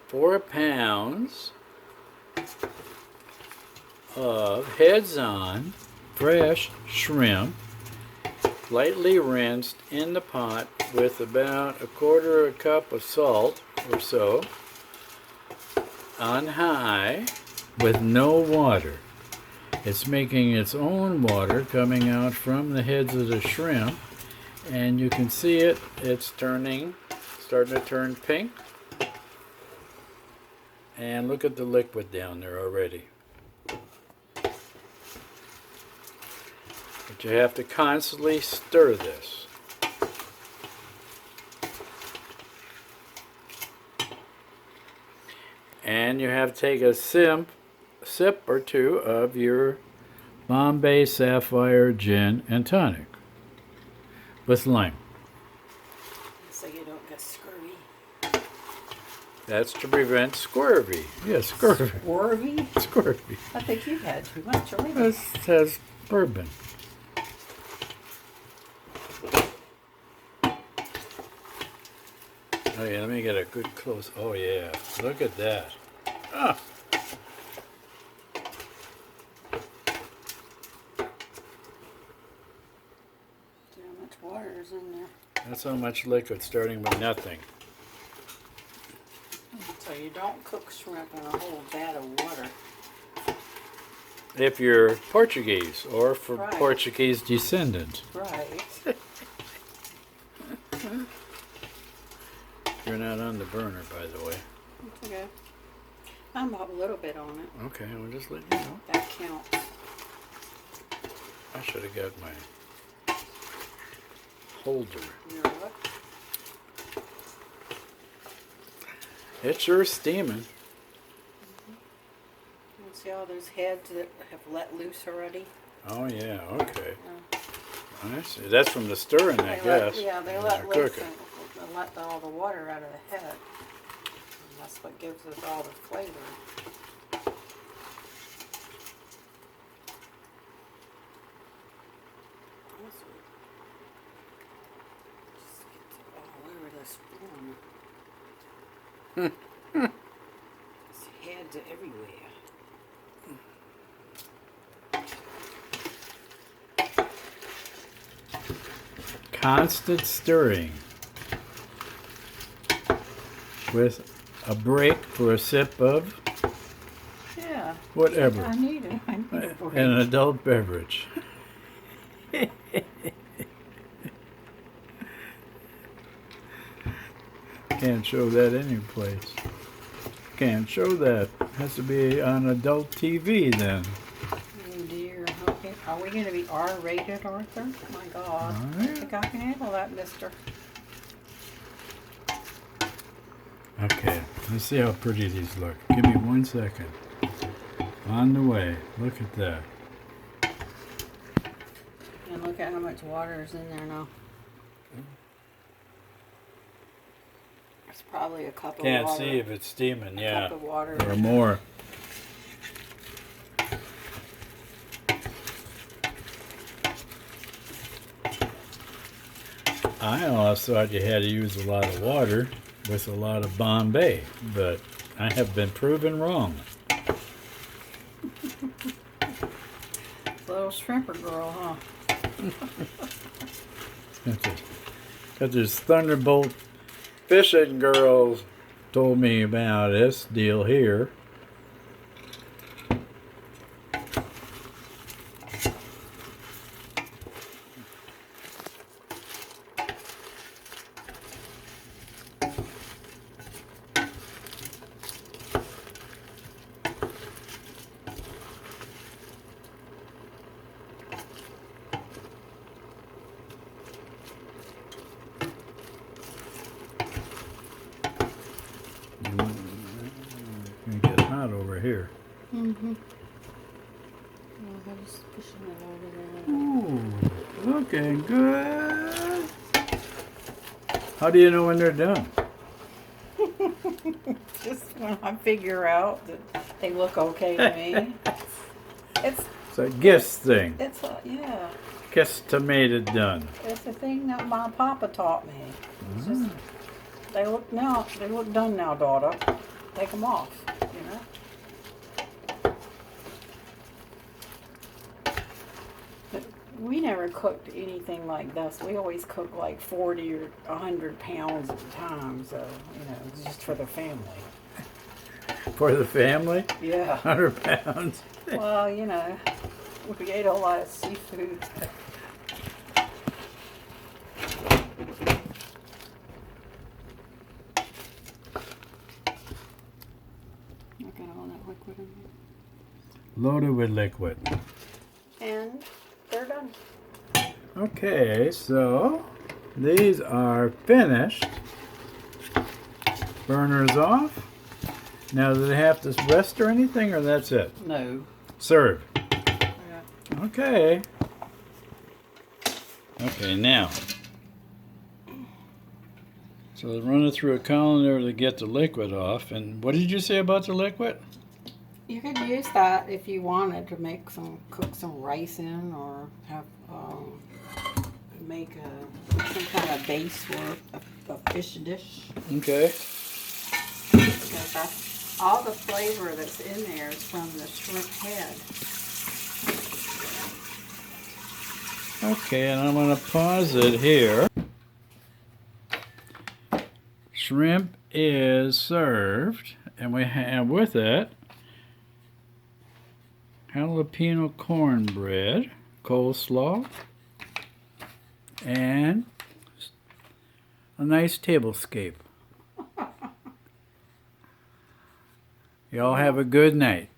4 pounds of heads-on fresh shrimp, lightly rinsed in the pot with about 1/4 cup of salt or so, on high with no water. It's making its own water coming out from the heads of the shrimp, and you can see it's starting to turn pink. And look at the liquid down there already. But you have to constantly stir this. And you have to take a sip or two of your Bombay Sapphire Gin and Tonic with lime. So you don't get scurvy. That's to prevent scurvy. Yes, scurvy. Scurvy? Scurvy. I think you've had too much already. This has bourbon. Oh yeah, let me get a good close. Oh yeah, look at that. Ah. See how much water is in there. That's how much liquid, starting with nothing. So you don't cook shrimp in a whole vat of water. If you're Portuguese or for Right. Portuguese descendant. Right. You're not on the burner, by the way. It's okay. I'm a little bit on it. Okay, we'll just let you know. That counts. I should have got my holder. You know what? It's sure steaming. You see all those heads that have let loose already? Oh yeah, okay. I see. That's from the stirring, I guess. Yeah, they when let they're loose cooking. and let all the water out of the head. And that's what gives us all the flavor. Just gets it all over this spoon. There's heads everywhere. Constant stirring with a break for a sip of Yeah. whatever. I need it. I need a break. An adult beverage. Can't show that any place. Can't show that. Has to be on adult TV then. Oh dear. Okay. Are we going to be R-rated, Arthur? My God. I Alright. think I can handle that, mister. Okay, let's see how pretty these look. Give me 1 second. On the way. Look at that. And look at how much water is in there now. It's probably a cup of Can't water. see if it's steaming, a yeah. cup of water. Or more. I always thought you had to use a lot of water with a lot of Bombay, but I have been proven wrong. Little shrimper girl, huh? Because this Thunderbolt fishing girls told me about this deal here. It's gonna get hot over here. Mm-hmm. I'm just pushing it over there. Ooh, looking good. How do you know when they're done? Just when I figure out that they look okay to me. It's a guess thing. It's yeah. Guesstimated done. It's a thing that my papa taught me. It's just, they look done now, daughter. take them off, you know. But we never cooked anything like this. We always cook like 40 or 100 pounds at a time, so, you know, it's just for the family. For the family? Yeah. 100 pounds. Well, you know, we ate a lot of seafood. Look at all that liquid in here. Loaded with liquid. And they're done. Okay, so these are finished. Burners off. Now, do they have to rest or anything, or that's it? No. Serve. Yeah. Okay. Okay, now. So run it through a colander to get the liquid off. And what did you say about the liquid? You could use that if you wanted to make cook some rice in, or have make some kind of base for a fish dish. Okay. Because all the flavor that's in there is from the shrimp head. Okay, and I'm going to pause it here. Shrimp is served, and we have with it jalapeno cornbread, coleslaw, and a nice tablescape. Y'all have a good night.